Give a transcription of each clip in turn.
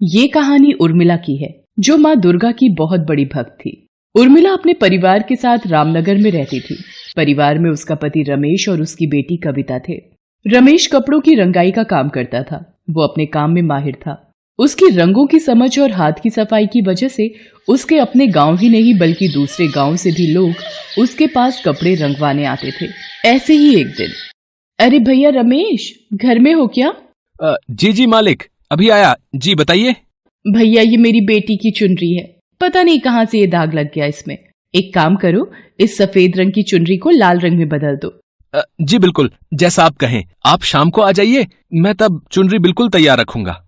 ये कहानी उर्मिला की है, जो माँ दुर्गा की बहुत बड़ी भक्त थी। उर्मिला अपने परिवार के साथ रामनगर में रहती थी। परिवार में उसका पति रमेश और उसकी बेटी कविता थे। रमेश कपड़ों की रंगाई का काम करता था। वो अपने काम में माहिर था। उसकी रंगों की समझ और हाथ की सफाई की वजह से उसके अपने गांव ही नहीं बल्कि दूसरे गांव से भी लोग उसके पास कपड़े रंगवाने आते थे। ऐसे ही एक दिन, अरे भैया रमेश, घर में हो क्या? जी मालिक, अभी आया। जी बताइए। भैया, ये मेरी बेटी की चुनरी है। पता नहीं कहाँ से ये दाग लग गया इसमें। एक काम करो, इस सफेद रंग की चुनरी को लाल रंग में बदल दो। जी बिल्कुल, जैसा आप कहें। आप शाम को आ जाइए, मैं तब चुनरी बिल्कुल तैयार रखूंगा।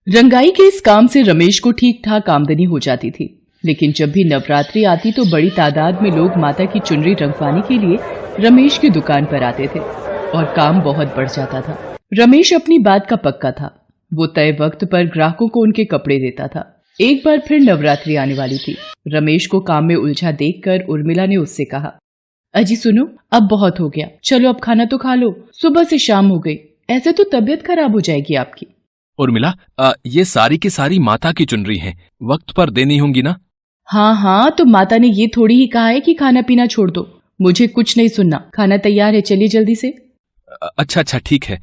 रंगाई के इस काम से रमेश को ठीक ठाक आमदनी हो जाती थी, लेकिन जब भी नवरात्रि आती तो बड़ी तादाद में लोग माता की चुनरी रंगवाने के लिए रमेश की दुकान पर आते थे और काम बहुत बढ़ जाता था। रमेश अपनी बात का पक्का था। वो तय वक्त पर ग्राहकों को उनके कपड़े देता था। एक बार फिर नवरात्रि आने वाली थी। रमेश को काम में उलझा देखकर उर्मिला ने उससे कहा, अजी सुनो, अब बहुत हो गया, चलो अब खाना तो खा लो। सुबह से शाम हो गई, ऐसे तो तबीयत खराब हो जाएगी आपकी। उर्मिला, ये सारी की सारी माता की चुनरी हैं, वक्त पर देनी होंगी ना? हाँ, तो माता ने ये थोड़ी ही कहा है कि खाना पीना छोड़ दो। मुझे कुछ नहीं सुनना, खाना तैयार है, चलिए जल्दी से। अच्छा ठीक है,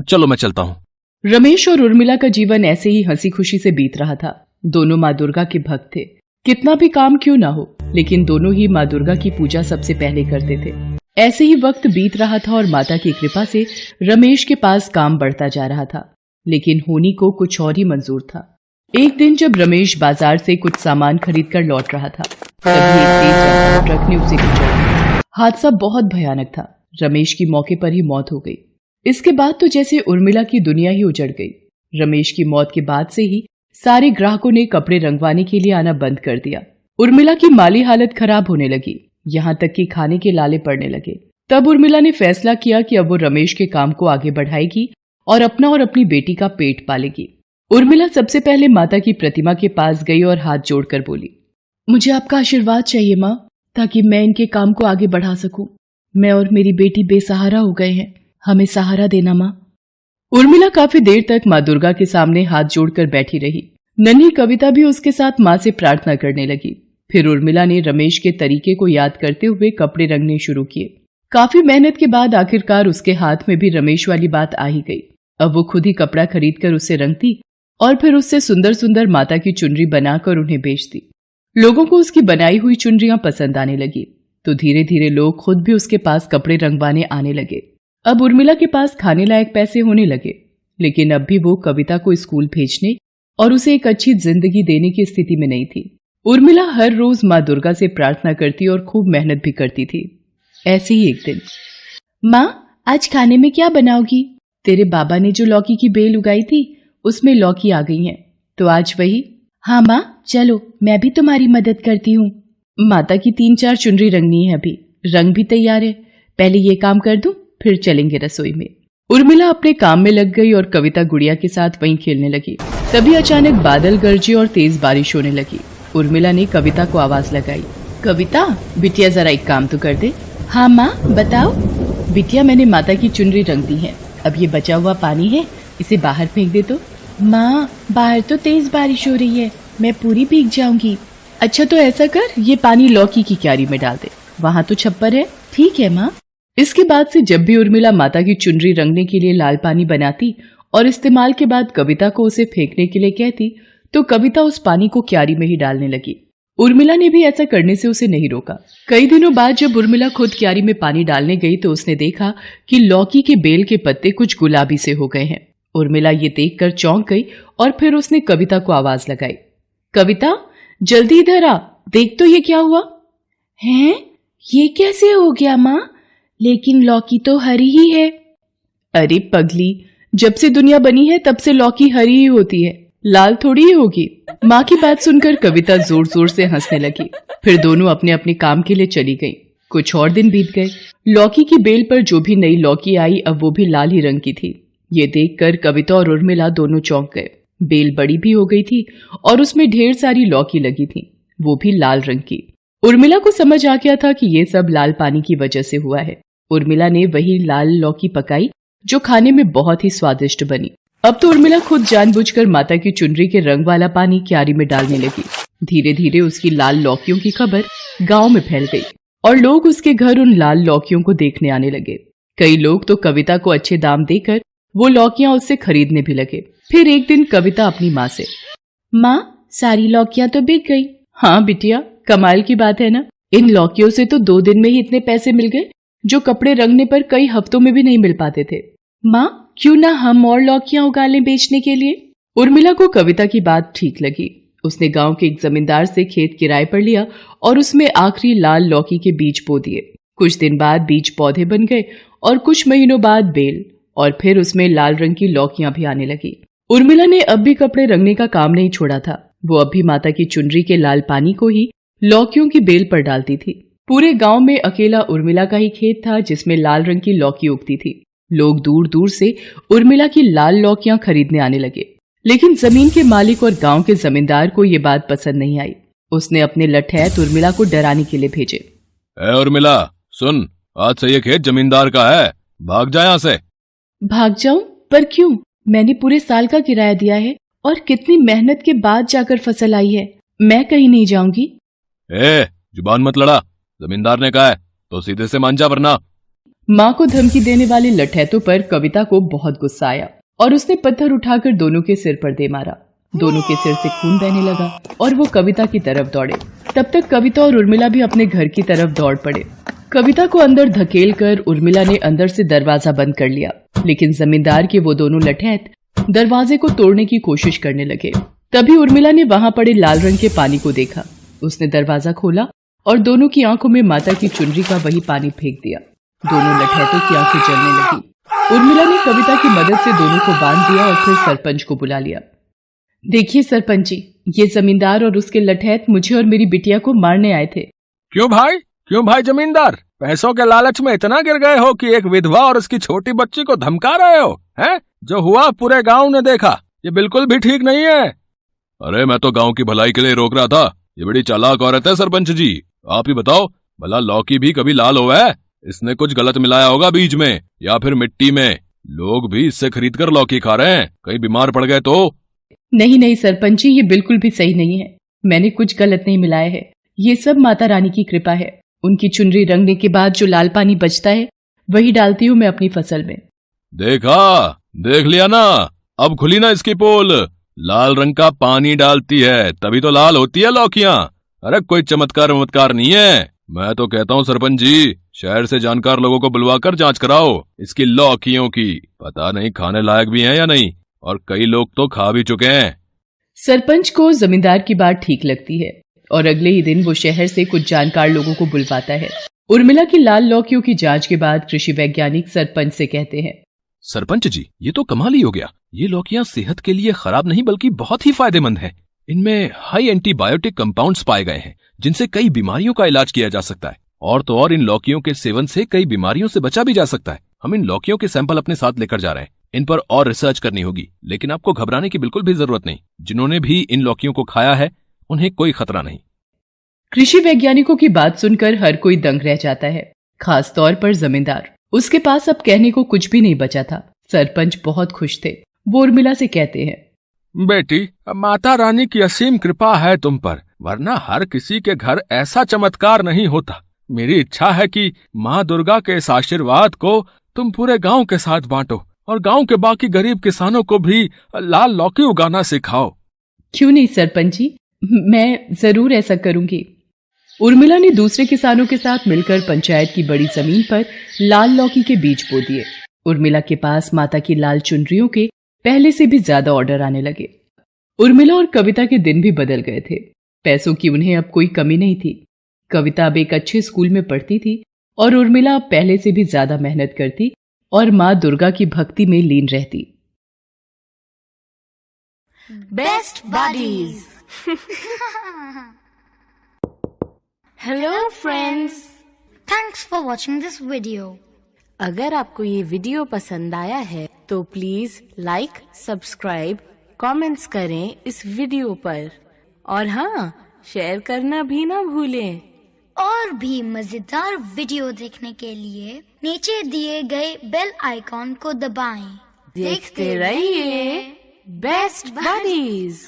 चलो मैं चलता हूँ। रमेश और उर्मिला का जीवन ऐसे ही हंसी खुशी से बीत रहा था। दोनों माँ दुर्गा के भक्त थे। कितना भी काम क्यों ना हो, लेकिन दोनों ही माँ दुर्गा की पूजा सबसे पहले करते थे। ऐसे ही वक्त बीत रहा था और माता की कृपा से रमेश के पास काम बढ़ता जा रहा था, लेकिन होनी को कुछ और ही मंजूर था। एक दिन जब रमेश बाजार से कुछ सामान खरीद कर लौट रहा था, तभी एक तेज रफ्तार ट्रक ने उसे कुचल दिया। हादसा बहुत भयानक था। रमेश की मौके पर ही मौत हो गई। इसके बाद तो जैसे उर्मिला की दुनिया ही उजड़ गई। रमेश की मौत के बाद से ही सारे ग्राहकों ने कपड़े रंगवाने के लिए आना बंद कर दिया। उर्मिला की माली हालत खराब होने लगी, यहाँ तक कि खाने के लाले पड़ने लगे। तब उर्मिला ने फैसला किया कि अब वो रमेश के काम को आगे बढ़ाएगी और अपना और अपनी बेटी का पेट पालेगी। उर्मिला सबसे पहले माता की प्रतिमा के पास गई और हाथ जोड़कर बोली, मुझे आपका आशीर्वाद चाहिए माँ, ताकि मैं इनके काम को आगे बढ़ा सकूं। मैं और मेरी बेटी बेसहारा हो गए हैं, हमें सहारा देना माँ। उर्मिला काफी देर तक माँ दुर्गा के सामने हाथ जोड़कर बैठी रही। नन्ही कविता भी उसके साथ माँ से प्रार्थना करने लगी। फिर उर्मिला ने रमेश के तरीके को याद करते हुए कपड़े रंगने शुरू किए। काफी मेहनत के बाद आखिरकार उसके हाथ में भी रमेश वाली बात आ ही गई। अब वो खुद ही कपड़ा खरीद कर उसे रंगती और फिर उससे सुंदर सुंदर माता की चुनरी बनाकर उन्हें बेचती। लोगों को उसकी बनाई हुई चुनरियां पसंद आने लगी, तो धीरे धीरे लोग खुद भी उसके पास कपड़े रंगवाने आने लगे। अब उर्मिला के पास खाने लायक पैसे होने लगे, लेकिन अब भी वो कविता को स्कूल भेजने और उसे एक अच्छी जिंदगी देने की स्थिति में नहीं थी। उर्मिला हर रोज माँ दुर्गा से प्रार्थना करती और खूब मेहनत भी करती थी। ऐसे ही एक दिन, माँ आज खाने में क्या बनाओगी? तेरे बाबा ने जो लौकी की बेल उगाई थी उसमें लौकी आ गई है, तो आज वही। हाँ माँ, चलो मैं भी तुम्हारी मदद करती हूँ। माता की 3-4 चुनरी रंगनी है, अभी रंग भी तैयार है, पहले ये काम कर दूं, फिर चलेंगे रसोई में। उर्मिला अपने काम में लग गई और कविता गुड़िया के साथ वहीं खेलने लगी। तभी अचानक बादल गरजे और तेज बारिश होने लगी। उर्मिला ने कविता को आवाज लगाई, कविता बिटिया जरा एक काम तो कर दे। हाँ माँ बताओ। बिटिया, मैंने माता की चुनरी रंग दी है, अब ये बचा हुआ पानी है, इसे बाहर फेंक दे तो। माँ बाहर तो तेज बारिश हो रही है, मैं पूरी भीग जाऊंगी। अच्छा तो ऐसा कर, ये पानी लौकी की क्यारी में डाल दे, वहाँ तो छप्पर है। ठीक है माँ। इसके बाद से जब भी उर्मिला माता की चुनरी रंगने के लिए लाल पानी बनाती और इस्तेमाल के बाद कविता को उसे फेंकने के लिए कहती, तो कविता उस पानी को क्यारी में ही डालने लगी। उर्मिला ने भी ऐसा करने से उसे नहीं रोका। कई दिनों बाद जब उर्मिला खुद क्यारी में पानी डालने गई तो उसने देखा कि लौकी के बेल के पत्ते कुछ गुलाबी से हो गए हैं। उर्मिला ये देखकर चौंक गई और फिर उसने कविता को आवाज लगाई, कविता जल्दी इधर आ, देख तो ये क्या हुआ है। ये कैसे हो गया माँ? लेकिन लौकी तो हरी ही है। अरे पगली, जब से दुनिया बनी है तब से लौकी हरी ही होती है, लाल थोड़ी ही होगी। माँ की बात सुनकर कविता जोर जोर से हंसने लगी। फिर दोनों अपने अपने काम के लिए चली गईं। कुछ और दिन बीत गए। लौकी की बेल पर जो भी नई लौकी आई अब वो भी लाल ही रंग की थी। ये देखकर कविता और उर्मिला दोनों चौंक गए। बेल बड़ी भी हो गई थी और उसमें ढेर सारी लौकी लगी थी, वो भी लाल रंग की। उर्मिला को समझ आ गया था कि ये सब लाल पानी की वजह से हुआ है। उर्मिला ने वही लाल लौकी पकाई जो खाने में बहुत ही स्वादिष्ट बनी। अब तो उर्मिला खुद जानबूझकर माता की चुनरी के रंग वाला पानी क्यारी में डालने लगी। धीरे धीरे उसकी लाल लौकियों की खबर गांव में फैल गई और लोग उसके घर उन लाल लौकियों को देखने आने लगे। कई लोग तो कविता को अच्छे दाम देकर वो लौकियां उससे खरीदने भी लगे। फिर एक दिन कविता अपनी माँ से, माँ सारी लौकियां तो बिक गई। हाँ बिटिया, कमाल की बात है ना, इन लौकियों से तो 2 दिन में ही इतने पैसे मिल गए जो कपड़े रंगने पर कई हफ्तों में भी नहीं मिल पाते थे। माँ क्यों ना हम और लौकियां उगा लें बेचने के लिए। उर्मिला को कविता की बात ठीक लगी। उसने गांव के एक जमींदार से खेत किराए पर लिया और उसमें आखिरी लाल लौकी के बीज बो दिए। कुछ दिन बाद बीज पौधे बन गए और कुछ महीनों बाद बेल, और फिर उसमें लाल रंग की लौकियां भी आने लगी। उर्मिला ने अब भी कपड़े रंगने का काम नहीं छोड़ा था। वो अब भी माता की चुनरी के लाल पानी को ही लौकियों की बेल पर डालती थी। पूरे गांव में अकेला उर्मिला का ही खेत था जिसमें लाल रंग की लौकी उगती थी। लोग दूर दूर से उर्मिला की लाल लौकियां खरीदने आने लगे, लेकिन जमीन के मालिक और गांव के जमींदार को ये बात पसंद नहीं आई। उसने अपने लठैत उर्मिला को डराने के लिए भेजे। उर्मिला सुन, आज से ये खेत जमींदार का है, भाग जा यहाँ से। भाग जाऊं? पर क्यों? मैंने पूरे साल का किराया दिया है और कितनी मेहनत के बाद जाकर फसल आई है। मैं कहीं नहीं जाऊंगी। जुबान मत लड़ा, जमींदार ने कहा है तो सीधे से मान जा, वरना। माँ को धमकी देने वाले लठैतों पर कविता को बहुत गुस्सा आया और उसने पत्थर उठाकर दोनों के सिर पर दे मारा। दोनों के सिर से खून बहने लगा और वो कविता की तरफ दौड़े। तब तक कविता और उर्मिला भी अपने घर की तरफ दौड़ पड़े। कविता को अंदर धकेल कर उर्मिला ने अंदर से दरवाजा बंद कर लिया, लेकिन जमींदार के वो दोनों लठैत दरवाजे को तोड़ने की कोशिश करने लगे। तभी उर्मिला ने वहां पड़े लाल रंग के पानी को देखा। उसने दरवाजा खोला और दोनों की आंखों में माता की चुनरी का वही पानी फेंक दिया। दोनों लठैतों की आंखें जलने लगी। उर्मिला ने कविता की मदद से दोनों को बांध दिया और फिर सरपंच को बुला लिया। देखिए सरपंच जी, ये जमींदार और उसके लठैत मुझे और मेरी बिटिया को मारने आए थे। क्यों भाई जमींदार, पैसों के लालच में इतना गिर गए हो कि एक विधवा और उसकी छोटी बच्ची को धमका रहे हो? हैं? जो हुआ पूरे गांव ने देखा, ये बिल्कुल भी ठीक नहीं है। अरे मैं तो गांव की भलाई के लिए रोक रहा था। ये बड़ी चालाक औरत है सरपंच जी। आप ही बताओ, भला लौकी भी कभी लाल हुआ है? इसने कुछ गलत मिलाया होगा बीज में या फिर मिट्टी में। लोग भी इससे खरीद कर लौकी खा रहे हैं, कहीं बीमार पड़ गए तो। नहीं सरपंच जी, ये बिल्कुल भी सही नहीं है। मैंने कुछ गलत नहीं मिलाया है। ये सब माता रानी की कृपा है। उनकी चुनरी रंगने के बाद जो लाल पानी बचता है वही डालती हूँ मैं अपनी फसल में। देख लिया ना, अब खुली ना इसकी पोल। लाल रंग का पानी डालती है तभी तो लाल होती है लौकियां। अरे कोई चमत्कार नहीं है। मैं तो कहता हूँ सरपंच जी, शहर से जानकार लोगों को बुलवाकर जांच कराओ इसकी लौकियों की। पता नहीं खाने लायक भी हैं या नहीं, और कई लोग तो खा भी चुके हैं। सरपंच को जमींदार की बात ठीक लगती है और अगले ही दिन वो शहर से कुछ जानकार लोगों को बुलवाता है। उर्मिला की लाल लौकियों की जांच के बाद कृषि वैज्ञानिक सरपंच से कहते हैं, सरपंच जी, ये तो कमाल ही हो गया। ये लौकियां सेहत के लिए खराब नहीं बल्कि बहुत ही फायदेमंद है। इनमें हाई एंटीबायोटिक कंपाउंड्स पाए गए हैं जिनसे कई बीमारियों का इलाज किया जा सकता है। और तो और इन लौकियों के सेवन से कई बीमारियों से बचा भी जा सकता है। हम इन लौकियों के सैंपल अपने साथ लेकर जा रहे हैं। इन पर और रिसर्च करनी होगी, लेकिन आपको घबराने की बिल्कुल भी जरूरत नहीं। जिन्होंने भी इन लौकियों को खाया है उन्हें कोई खतरा नहीं। कृषि वैज्ञानिकों की बात सुनकर हर कोई दंग रह जाता है, खास तौर पर जमींदार। उसके पास अब कहने को कुछ भी नहीं बचा था। सरपंच बहुत खुश थे। वो उर्मिला से कहते हैं, बेटी, माता रानी की असीम कृपा है तुम पर, वरना हर किसी के घर ऐसा चमत्कार नहीं होता। मेरी इच्छा है कि माँ दुर्गा के इस आशीर्वाद को तुम पूरे गांव के साथ बांटो और गांव के बाकी गरीब किसानों को भी लाल लौकी उगाना सिखाओ। क्यों नहीं सरपंच जी, मैं जरूर ऐसा करूंगी। उर्मिला ने दूसरे किसानों के साथ मिलकर पंचायत की बड़ी जमीन पर लाल लौकी के बीज बो दिए। उर्मिला के पास माता की लाल चुनरियों के पहले से भी ज्यादा ऑर्डर आने लगे। उर्मिला और कविता के दिन भी बदल गए थे। पैसों की उन्हें अब कोई कमी नहीं थी। कविता अब एक अच्छे स्कूल में पढ़ती थी और उर्मिला अब पहले से भी ज्यादा मेहनत करती और माँ दुर्गा की भक्ति में लीन रहती। Best buddies. Hello friends, thanks for watching this video. अगर आपको ये वीडियो पसंद आया है तो प्लीज लाइक, सब्सक्राइब, कमेंट्स करें इस वीडियो पर, और हाँ, शेयर करना भी ना भूलें। और भी मजेदार वीडियो देखने के लिए नीचे दिए गए बेल आइकॉन को दबाएं। देखते रहिए बेस्ट बडीज।